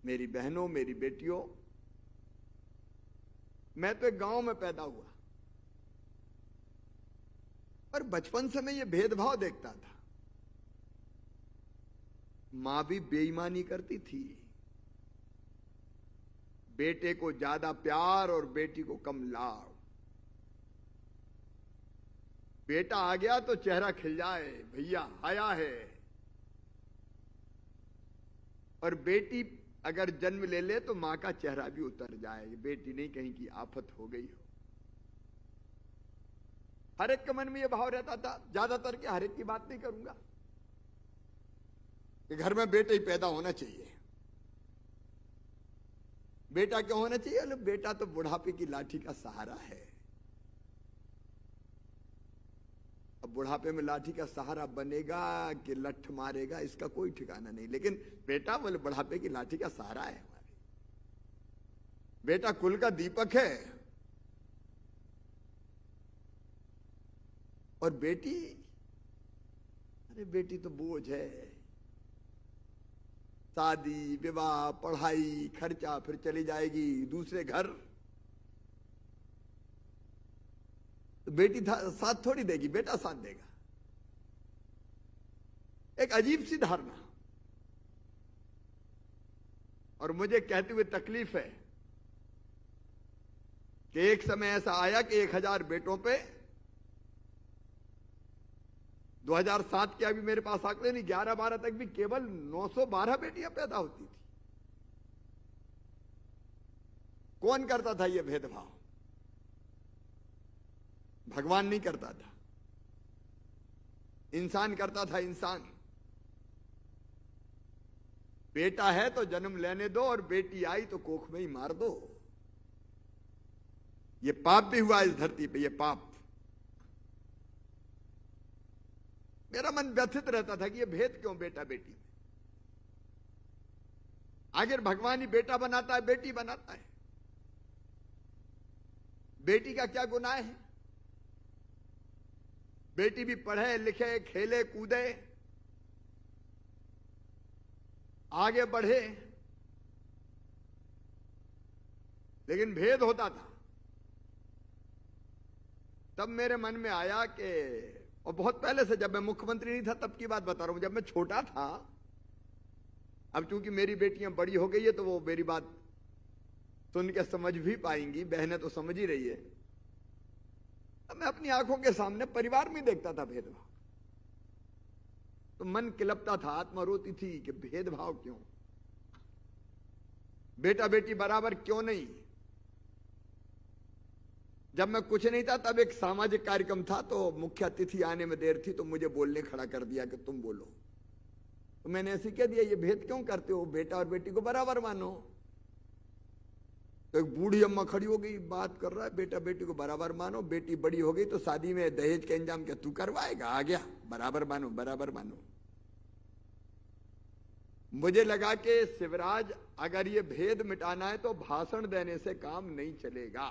मेरी बहनों, मेरी बेटियों, मैं तो एक गांव में पैदा हुआ, पर बचपन से मैं ये भेदभाव देखता था। मां भी बेईमानी करती थी, बेटे को ज्यादा प्यार और बेटी को कम लाड़। बेटा आ गया तो चेहरा खिल जाए, भैया आया है, और बेटी अगर जन्म ले ले तो मां का चेहरा भी उतर जाए, बेटी नहीं कहीं की आफत हो गई हो। हर एक के मन में यह भाव रहता था, ज्यादातर के, हर एक की बात नहीं करूंगा, कि घर में बेटा ही पैदा होना चाहिए। बेटा क्यों होना चाहिए? अरे बेटा तो बुढ़ापे की लाठी का सहारा है। अब बुढ़ापे में लाठी का सहारा बनेगा कि लठ मारेगा, इसका कोई ठिकाना नहीं, लेकिन बेटा बोले बुढ़ापे की लाठी का सहारा है हमारे। बेटा कुल का दीपक है, और बेटी, अरे बेटी तो बोझ है। शादी, विवाह, पढ़ाई, खर्चा, फिर चली जाएगी दूसरे घर, तो बेटी साथ थोड़ी देगी, बेटा साथ देगा। एक अजीब सी धारणा। और मुझे कहते हुए तकलीफ है कि एक समय ऐसा आया कि 1000 बेटों पे 2007 के अभी मेरे पास आंकड़े नहीं, 11-12 तक भी केवल 912 बेटियां पैदा होती थी। कौन करता था यह भेदभाव? भगवान नहीं करता था, इंसान करता था। इंसान, बेटा है तो जन्म लेने दो, और बेटी आई तो कोख में ही मार दो। यह पाप भी हुआ इस धरती पे, यह पाप। मेरा मन व्यथित रहता था कि यह भेद क्यों बेटा बेटी में? आखिर भगवान ही बेटा बनाता है, बेटी बनाता है, बेटी का क्या गुनाह है? बेटी भी पढ़े लिखे, खेले कूदे, आगे बढ़े, लेकिन भेद होता था। तब मेरे मन में आया कि, और बहुत पहले से, जब मैं मुख्यमंत्री नहीं था तब की बात बता रहा हूं, जब मैं छोटा था। अब चूंकि मेरी बेटियां बड़ी हो गई है तो वो मेरी बात सुन के समझ भी पाएंगी, बहनें तो समझ ही रही है। अब मैं अपनी आंखों के सामने परिवार में देखता था भेदभाव, तो मन किलपता था, आत्मा रोती थी कि भेदभाव क्यों, बेटा बेटी बराबर क्यों नहीं। जब मैं कुछ नहीं था तब एक सामाजिक कार्यक्रम था, तो मुख्य अतिथि आने में देर थी तो मुझे बोलने खड़ा कर दिया कि तुम बोलो। तो मैंने ऐसे कह दिया, ये भेद क्यों करते हो, बेटा और बेटी को बराबर मानो। तो एक बूढ़ी अम्मा खड़ी हो गई, बात कर रहा है, बेटा बेटी को बराबर मानो, बेटी बड़ी हो गई तो शादी में दहेज का इंतजाम क्या तू करवाएगा? आ गया, बराबर मानो, बराबर मानो। मुझे लगा कि शिवराज, अगर ये भेद मिटाना है तो भाषण देने से काम नहीं चलेगा,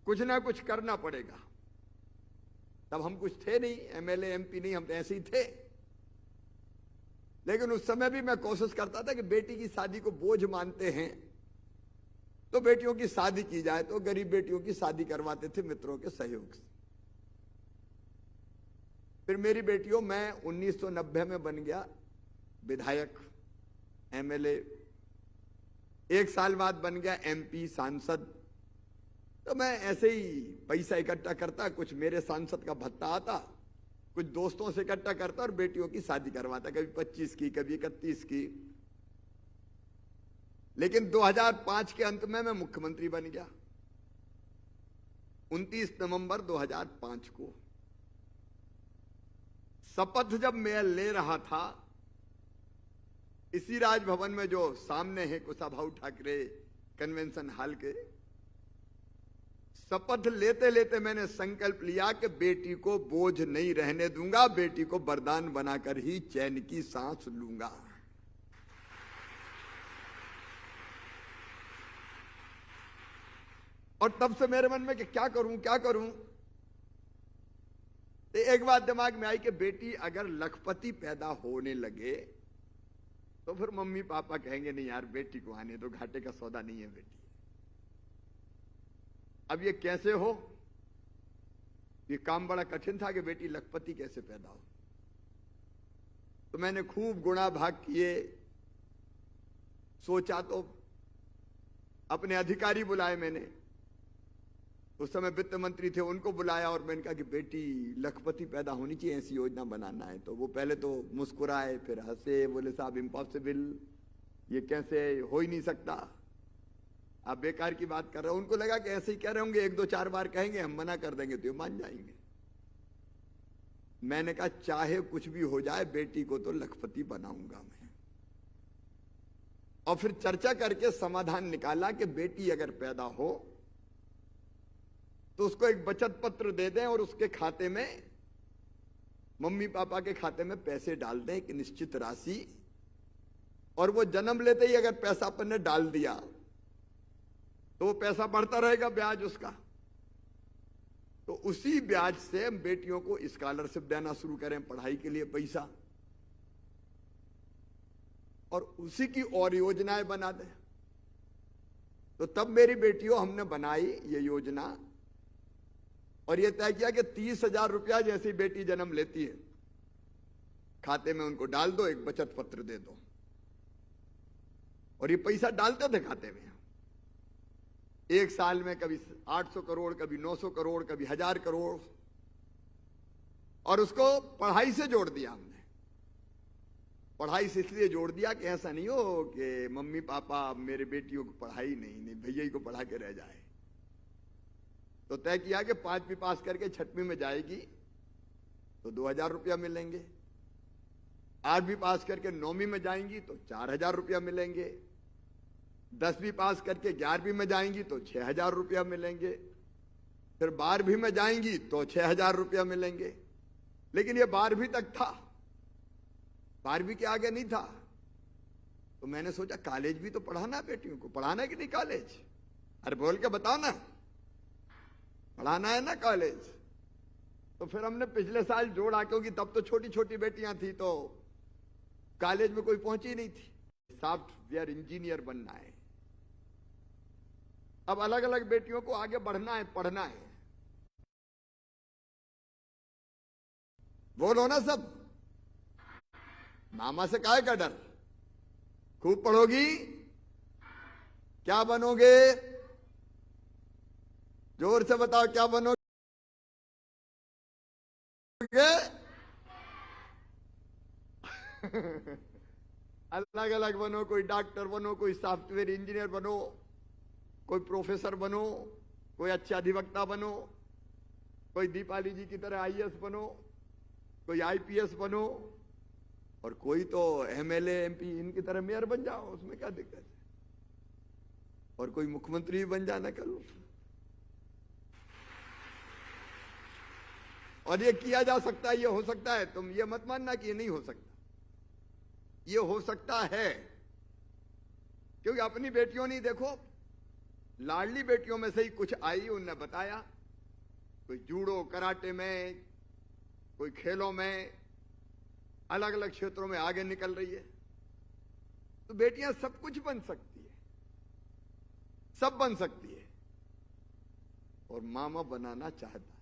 कुछ ना कुछ करना पड़ेगा। तब हम कुछ थे नहीं, एमएलए एमपी नहीं, हम तो ऐसे ही थे। लेकिन उस समय भी मैं कोशिश करता था कि बेटी की शादी को बोझ मानते हैं तो बेटियों की शादी की जाए, तो गरीब बेटियों की शादी करवाते थे मित्रों के सहयोग से। फिर मेरी बेटियों, मैं 1990 में बन गया विधायक, एमएलए, 1 साल बाद बन गया एमपी, सांसद। तो मैं ऐसे ही पैसा इकट्ठा करता, कुछ मेरे सांसद का भत्ता आता, कुछ दोस्तों से इकट्ठा करता और बेटियों की शादी करवाता, कभी 25 की, कभी 31 की। लेकिन 2005 के अंत में मैं मुख्यमंत्री बन गया, 29 नवंबर 2005 को। शपथ जब मैं ले रहा था, इसी राजभवन में जो सामने है कुशाभाऊ ठाकरे कन्वेंशन हॉल के, शपथ लेते लेते मैंने संकल्प लिया कि बेटी को बोझ नहीं रहने दूंगा, बेटी को वरदान बनाकर ही चैन की सांस लूंगा। और तब से मेरे मन में कि क्या करूं क्या करूं। तो एक बात दिमाग में आई कि बेटी अगर लखपति पैदा होने लगे तो फिर मम्मी पापा कहेंगे नहीं यार बेटी को आने दो, घाटे का सौदा नहीं है बेटी। अब ये कैसे हो? ये काम बड़ा कठिन था कि बेटी लखपति कैसे पैदा हो। तो मैंने खूब गुणा भाग किए, सोचा, तो अपने अधिकारी बुलाए मैंने, उस समय वित्त मंत्री थे, उनको बुलाया और मैंने कहा कि बेटी लखपति पैदा होनी चाहिए, ऐसी योजना बनाना है। तो वो पहले तो मुस्कुराए, फिर हंसे, बोले साहब इम्पॉसिबल, ये कैसे, हो ही नहीं सकता, आप बेकार की बात कर रहे हो। उनको लगा कि ऐसे ही कह रहे होंगे, 1-2-4 बार कहेंगे, हम मना कर देंगे तो ये मान जाएंगे। मैंने कहा चाहे कुछ भी हो जाए बेटी को तो लखपति बनाऊंगा मैं। और फिर चर्चा करके समाधान निकाला कि बेटी अगर पैदा हो तो उसको एक बचत पत्र दे दें और उसके खाते में, मम्मी पापा के खाते में पैसे डाल दें, एक निश्चित राशि, और वो जन्म लेते ही अगर पैसा अपन ने डाल दिया तो वो पैसा बढ़ता रहेगा, ब्याज उसका। तो उसी ब्याज से हम बेटियों को स्कॉलरशिप देना शुरू करें, पढ़ाई के लिए पैसा, और उसी की और योजनाएं बना दें। तो तब मेरी बेटियों हमने बनाई ये योजना और ये तय किया कि 30,000 रुपया जैसी बेटी जन्म लेती है खाते में उनको डाल दो, एक बचत पत्र दे दो। और ये पैसा डालते थे खाते में, एक साल में कभी 800 करोड़, कभी 900 करोड़, कभी 1000 करोड़, और उसको पढ़ाई से जोड़ दिया हमने। पढ़ाई से इसलिए जोड़ दिया कि ऐसा नहीं हो कि मम्मी पापा मेरे बेटियों को पढ़ाई नहीं भैया ही को पढ़ा के रह जाए। तो तय किया कि 5वीं पास करके 6वीं में जाएगी तो 2000 रुपया मिलेंगे, 8वीं पास करके 9वीं में जाएंगी तो 4000 रुपया मिलेंगे, 10वीं पास करके 11वीं में जाएंगी तो 6000 रुपया मिलेंगे, फिर 12वीं में जाएंगी तो 6000 रुपया मिलेंगे। लेकिन ये 12वीं तक था, 12वीं के आगे नहीं था। तो मैंने सोचा कॉलेज भी तो पढ़ाना है बेटियों को, पढ़ाना है कि नहीं कॉलेज? अरे बोल के बताओ ना, पढ़ाना है ना कॉलेज। तो फिर हमने पिछले साल जोड़ा, क्योंकि तब तो छोटी छोटी बेटियां थी तो कॉलेज में कोई पहुंची नहीं थी। सॉफ्टवेयर इंजीनियर बनना है, अब अलग अलग बेटियों को आगे बढ़ना है, पढ़ना है। बोलो ना सब, मामा से काहे का डर? खूब पढ़ोगी, क्या बनोगे? जोर से बताओ क्या बनोगे? अलग अलग बनो, कोई डॉक्टर बनो, कोई सॉफ्टवेयर इंजीनियर बनो, कोई प्रोफेसर बनो, कोई अच्छा अधिवक्ता बनो, कोई दीपाली जी की तरह आईएएस बनो, कोई आईपीएस बनो, और कोई तो एमएलए एमपी इनकी तरह मेयर बन जाओ, उसमें क्या दिक्कत है? और कोई मुख्यमंत्री भी बन जाना करो। और ये किया जा सकता है, ये हो सकता है, तुम ये मत मानना कि ये नहीं हो सकता, ये हो सकता है। क्योंकि अपनी बेटियों ने, देखो लाडली बेटियों में से ही कुछ आई, उनने बताया, कोई जूडो कराटे में, कोई खेलों में, अलग अलग क्षेत्रों में आगे निकल रही है। तो बेटियां सब कुछ बन सकती है, सब बन सकती है, और मामा बनाना चाहता है।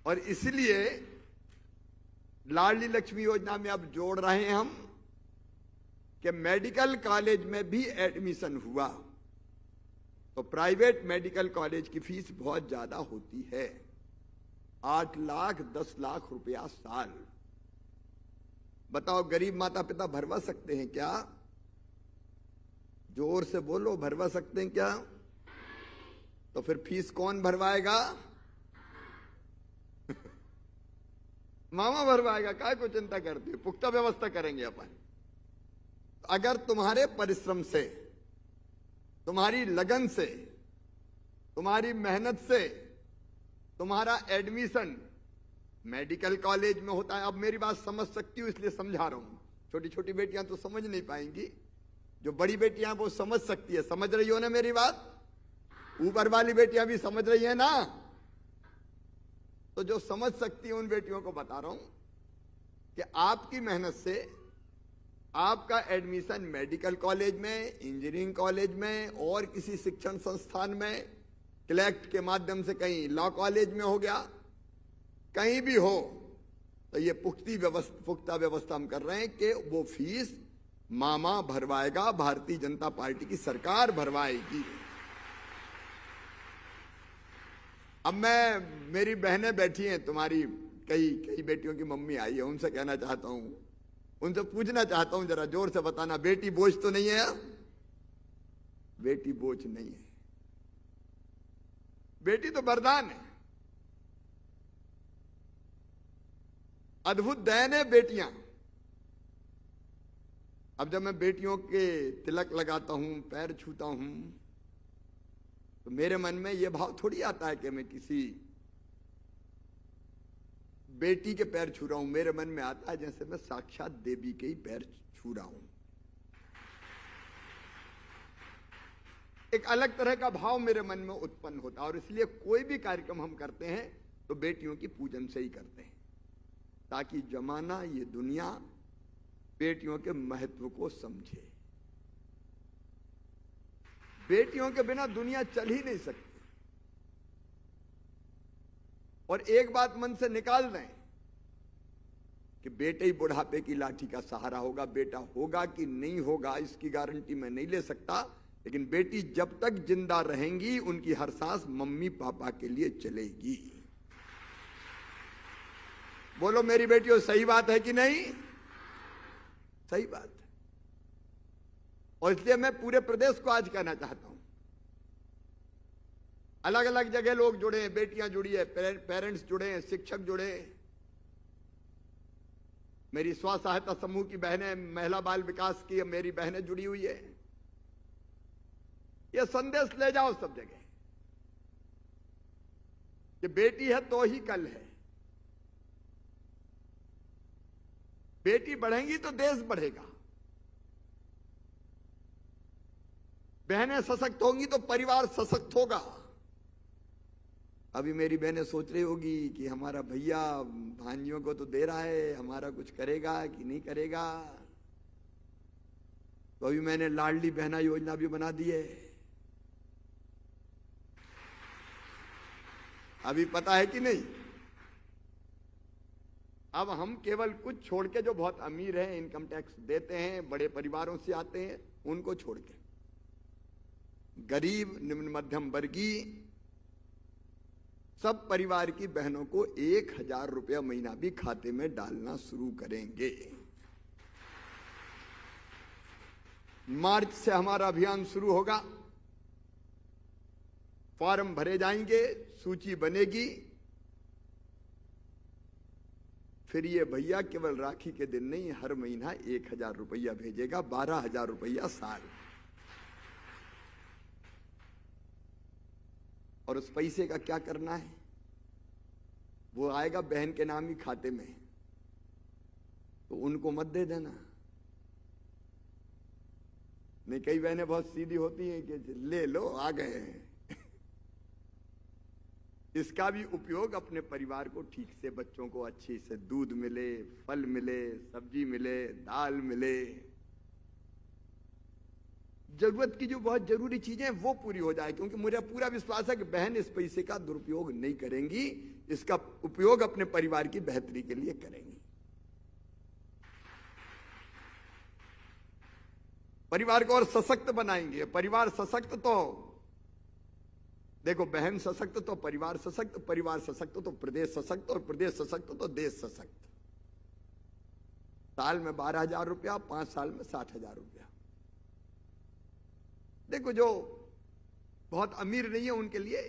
और इसलिए लाडली लक्ष्मी योजना में अब जोड़ रहे हैं हम कि मेडिकल कॉलेज में भी एडमिशन हुआ तो प्राइवेट मेडिकल कॉलेज की फीस बहुत ज्यादा होती है, 8 लाख 10 लाख रुपया साल। बताओ गरीब माता पिता भरवा सकते हैं क्या? जोर से बोलो, भरवा सकते हैं क्या? तो फिर फीस कौन भरवाएगा? मामा भरवाएगा। काय को चिंता करती है, पुख्ता व्यवस्था करेंगे अपन। अगर तुम्हारे परिश्रम से, तुम्हारी लगन से, तुम्हारी मेहनत से तुम्हारा एडमिशन मेडिकल कॉलेज में होता है। अब मेरी बात समझ सकती हूँ इसलिए समझा रहा हूं, छोटी छोटी बेटियां तो समझ नहीं पाएंगी, जो बड़ी बेटियां वो समझ सकती है। समझ रही हो ना मेरी बात? ऊपर वाली बेटियां भी समझ रही है ना? तो जो समझ सकती है उन बेटियों को बता रहा हूं कि आपकी मेहनत से आपका एडमिशन मेडिकल कॉलेज में, इंजीनियरिंग कॉलेज में और किसी शिक्षण संस्थान में, कलेक्ट के माध्यम से कहीं लॉ कॉलेज में हो गया, कहीं भी हो, तो ये पुख्ता व्यवस्था हम कर रहे हैं कि वो फीस मामा भरवाएगा, भारतीय जनता पार्टी की सरकार भरवाएगी। अब मेरी बहनें बैठी हैं, तुम्हारी कई बेटियों की मम्मी आई है, उनसे कहना चाहता हूं, उनसे पूछना चाहता हूं, जरा जोर से बताना, बेटी बोझ तो नहीं है? बेटी बोझ नहीं है, बेटी तो वरदान है, अद्भुत देन है बेटियां। अब जब मैं बेटियों के तिलक लगाता हूं, पैर छूता हूं, तो मेरे मन में यह भाव थोड़ी आता है कि मैं किसी बेटी के पैर छू रहा हूं। मेरे मन में आता है जैसे मैं साक्षात देवी के ही पैर छू रहा हूं। एक अलग तरह का भाव मेरे मन में उत्पन्न होता है, और इसलिए कोई भी कार्यक्रम हम करते हैं तो बेटियों की पूजन से ही करते हैं, ताकि जमाना, ये दुनिया बेटियों के महत्व को समझे। बेटियों के बिना दुनिया चल ही नहीं सकती। और एक बात मन से निकाल दें कि बेटे ही बुढ़ापे की लाठी का सहारा होगा। बेटा होगा कि नहीं होगा इसकी गारंटी मैं नहीं ले सकता, लेकिन बेटी जब तक जिंदा रहेंगी उनकी हर सांस मम्मी पापा के लिए चलेगी। बोलो मेरी बेटियों, सही बात है कि नहीं? सही बात है। और इसलिए मैं पूरे प्रदेश को आज कहना चाहता हूं, अलग अलग जगह लोग जुड़े हैं, बेटियां जुड़ी है, पेरेंट्स जुड़े हैं, शिक्षक जुड़े हैं, मेरी स्व सहायता समूह की बहनें, महिला बाल विकास की मेरी बहनें जुड़ी हुई है। ये संदेश ले जाओ सब जगह कि बेटी है तो ही कल है। बेटी बढ़ेंगी तो देश बढ़ेगा, बहनें सशक्त होंगी तो परिवार सशक्त होगा। अभी मेरी बहनें सोच रही होगी कि हमारा भैया भांजियों को तो दे रहा है, हमारा कुछ करेगा कि नहीं करेगा। तो अभी मैंने लाडली बहना योजना भी बना दी है। अभी पता है कि नहीं? अब हम केवल कुछ छोड़ के, जो बहुत अमीर हैं, इनकम टैक्स देते हैं, बड़े परिवारों से आते हैं, उनको छोड़ के गरीब, निम्न मध्यम वर्गीय सब परिवार की बहनों को 1000 रुपया महीना भी खाते में डालना शुरू करेंगे। मार्च से हमारा अभियान शुरू होगा। फॉर्म भरे जाएंगे, सूची बनेगी, फिर ये भैया केवल राखी के दिन नहीं, हर महीना 1000 रुपया भेजेगा, 12,000 रुपया साल। और उस पैसे का क्या करना है? वो आएगा बहन के नाम ही खाते में, तो उनको मत दे देना। नहीं, कई बहनें बहुत सीधी होती हैं कि ले लो, आ गए हैं। इसका भी उपयोग अपने परिवार को ठीक से, बच्चों को अच्छी से दूध मिले, फल मिले, सब्जी मिले, दाल मिले, जरूरत की जो बहुत जरूरी चीजें वो पूरी हो जाए। क्योंकि मुझे पूरा विश्वास है कि बहन इस पैसे का दुरुपयोग नहीं करेंगी, इसका उपयोग अपने परिवार की बेहतरी के लिए करेंगी। परिवार को और सशक्त बनाएंगे। परिवार सशक्त तो देखो, बहन सशक्त तो परिवार सशक्त, परिवार सशक्त तो प्रदेश सशक्त, और प्रदेश सशक्त तो देश सशक्त। साल में 12,000 रुपया, 5 साल में 60,000 रुपया। देखो, जो बहुत अमीर नहीं है उनके लिए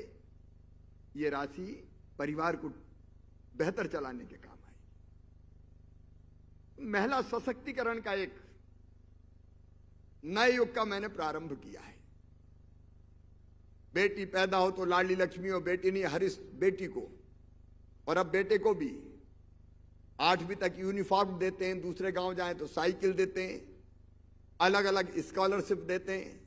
ये राशि परिवार को बेहतर चलाने के काम आएगी। महिला सशक्तिकरण का एक नए युग का मैंने प्रारंभ किया है। बेटी पैदा हो तो लाडली लक्ष्मी हो, बेटी नहीं हर इस बेटी को, और अब बेटे को भी 8वीं तक यूनिफॉर्म देते हैं, दूसरे गांव जाएं तो साइकिल देते हैं, अलग अलग स्कॉलरशिप देते हैं।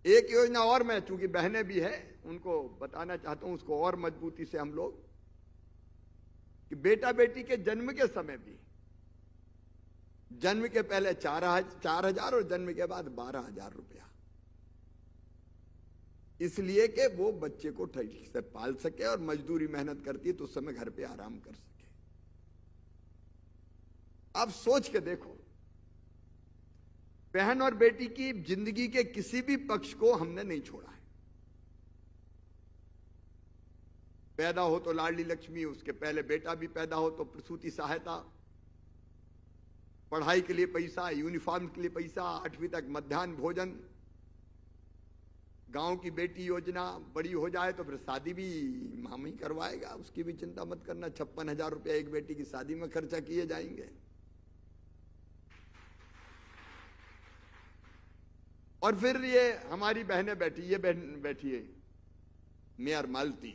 एक योजना और मैं, चूंकि बहनें भी है, उनको बताना चाहता हूं, उसको और मजबूती से हम लोग कि बेटा बेटी के जन्म के समय भी, जन्म के पहले 4,000 और जन्म के बाद 12,000 रुपया, इसलिए कि वो बच्चे को ठीक से पाल सके और मजदूरी मेहनत करती है तो उस समय घर पे आराम कर सके। आप सोच के देखो, बहन और बेटी की जिंदगी के किसी भी पक्ष को हमने नहीं छोड़ा है। पैदा हो तो लाडली लक्ष्मी, उसके पहले बेटा भी पैदा हो तो प्रसूति सहायता, पढ़ाई के लिए पैसा, यूनिफॉर्म के लिए पैसा, 8वीं तक मध्याह्न भोजन, गांव की बेटी योजना, बड़ी हो जाए तो फिर शादी भी मामा ही करवाएगा, उसकी भी चिंता मत करना। 56,000 रुपया एक बेटी की शादी में खर्चा किए जाएंगे। और फिर ये हमारी बहनें बैठी, ये बहन बैठी है मेयर मालती,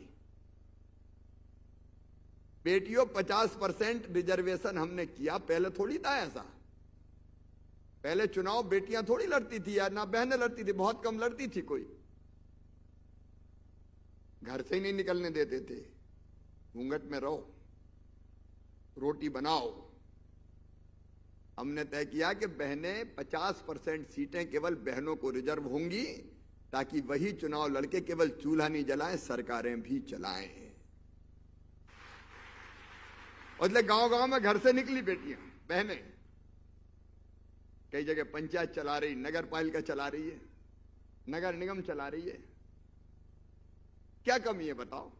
बेटियों 50% रिजर्वेशन हमने किया। पहले थोड़ी था ऐसा, पहले चुनाव बेटियां थोड़ी लड़ती थी या ना बहनें लड़ती थी, बहुत कम लड़ती थी, कोई घर से ही नहीं निकलने देते थे, घूंघट में रहो, रोटी बनाओ। हमने तय किया कि बहनें 50% सीटें केवल बहनों को रिजर्व होंगी, ताकि वही चुनाव लड़के केवल चूल्हा नहीं जलाएं, सरकारें भी चलाएं। और इसलिए गांव-गांव में घर से निकली बेटियां, बहनें, कई जगह पंचायत चला रही, नगर पालिका चला रही है, नगर निगम चला रही है। क्या कमी है बताओ?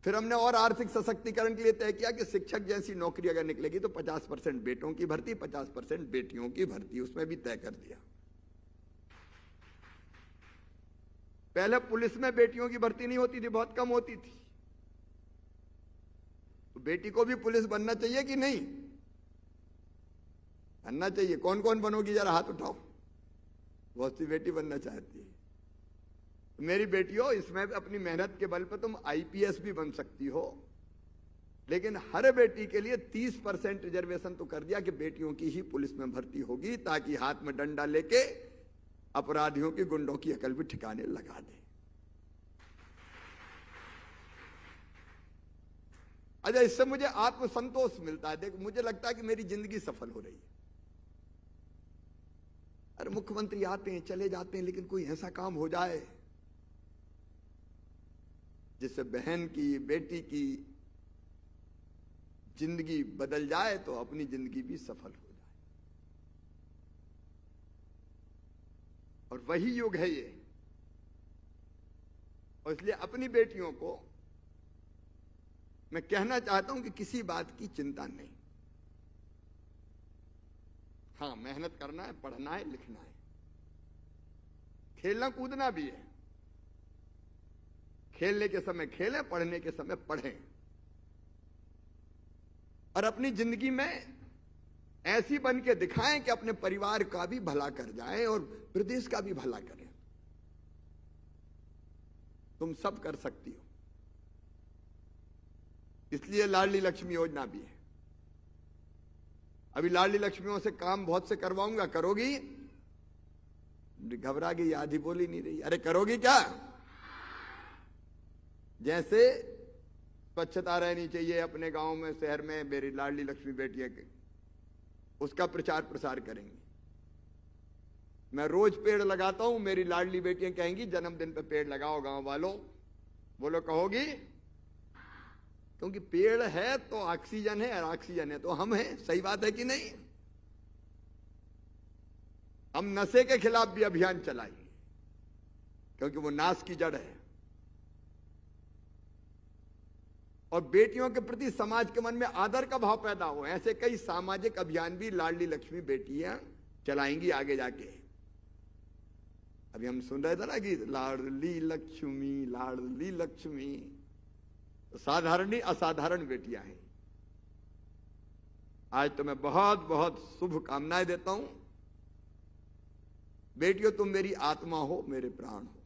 फिर हमने और आर्थिक सशक्तिकरण के लिए तय किया कि शिक्षक जैसी नौकरी अगर निकलेगी तो 50% बेटों की भर्ती, 50% बेटियों की भर्ती, उसमें भी तय कर दिया। पहले पुलिस में बेटियों की भर्ती नहीं होती थी, बहुत कम होती थी, तो बेटी को भी पुलिस बनना चाहिए कि नहीं? बनना चाहिए। कौन कौन बनोगी जरा हाथ उठाओ, बहुत सी बेटी बनना चाहती है। मेरी बेटियों, इसमें अपनी मेहनत के बल पर तुम आईपीएस भी बन सकती हो, लेकिन हर बेटी के लिए 30% रिजर्वेशन तो कर दिया कि बेटियों की ही पुलिस में भर्ती होगी, ताकि हाथ में डंडा लेके अपराधियों की, गुंडों की अकल भी ठिकाने लगा दे। अच्छा, इससे मुझे आत्मसंतोष मिलता है। देखो, मुझे लगता है कि मेरी जिंदगी सफल हो रही है। अरे मुख्यमंत्री आते हैं चले जाते हैं, लेकिन कोई ऐसा काम हो जाए जिससे बहन की, बेटी की जिंदगी बदल जाए, तो अपनी जिंदगी भी सफल हो जाए। और वही युग है ये। और इसलिए अपनी बेटियों को मैं कहना चाहता हूं कि किसी बात की चिंता नहीं। हाँ, मेहनत करना है, पढ़ना है, लिखना है, खेलना कूदना भी है। खेलने के समय खेलें, पढ़ने के समय पढ़ें, और अपनी जिंदगी में ऐसी बन के दिखाएं कि अपने परिवार का भी भला कर जाएं और प्रदेश का भी भला करें। तुम सब कर सकती हो। इसलिए लाडली लक्ष्मी योजना भी है। अभी लाडली लक्ष्मियों से काम बहुत से करवाऊंगा, करोगी? घबरा गई, आधी बोली नहीं रही। अरे करोगी क्या? जैसे स्वच्छता रहनी चाहिए अपने गांव में, शहर में, मेरी लाडली लक्ष्मी बेटियां के, उसका प्रचार प्रसार करेंगे। मैं रोज पेड़ लगाता हूं, मेरी लाडली बेटियां कहेंगी जन्मदिन पे पेड़ लगाओ गांव वालों। बोलो कहोगी? क्योंकि पेड़ है तो ऑक्सीजन है, और ऑक्सीजन है तो हम हैं। सही बात है कि नहीं? हम नशे के खिलाफ भी अभियान चलाएंगे, क्योंकि वो नाश की जड़ है। और बेटियों के प्रति समाज के मन में आदर का भाव पैदा हो, ऐसे कई सामाजिक अभियान भी लाडली लक्ष्मी बेटियां चलाएंगी आगे जाके। अभी हम सुन रहे थे ना कि लाडली लक्ष्मी, लाडली लक्ष्मी, साधारण ही असाधारण बेटियां हैं। आज तो मैं बहुत बहुत शुभकामनाएं देता हूं। बेटियों, तुम मेरी आत्मा हो, मेरे प्राण हो।